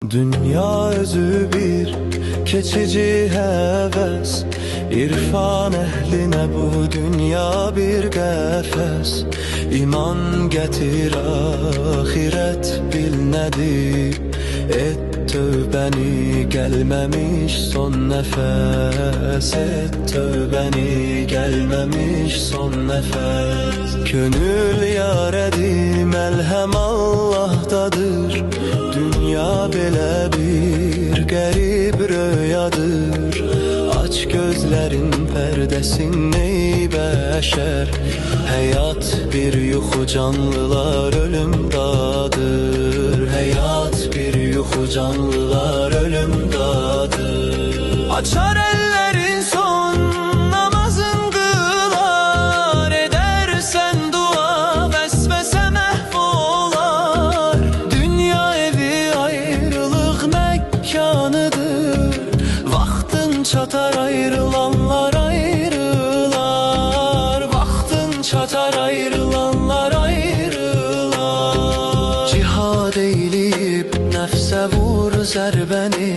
Dünya özü bir keçici heves, İrfan ehline bu dünya bir qəfəs. İman getir ahiret bil nedir, et tövbəni gelmemiş son nefes, et tövbəni gelmemiş son nefes. Gönül yarədi melhem Allah'tadır, dünya belə bir qərib röyadır. Aç gözlerin perdesin ey beşer, hayat bir yuxu canlılar ölüm dadır. Hayat bir yuxu canlılar ölüm dadır. Açar ellerin son namazın kılar, edersen dua vesvese mahvolar. Dünya evi ayrılık mekkanıdır, vaxtın çatar ayrılanlar ayrılar. Vaxtın çatar ayrılanlar ayrılar. Cihad eyleyip nefse vur zərbəni,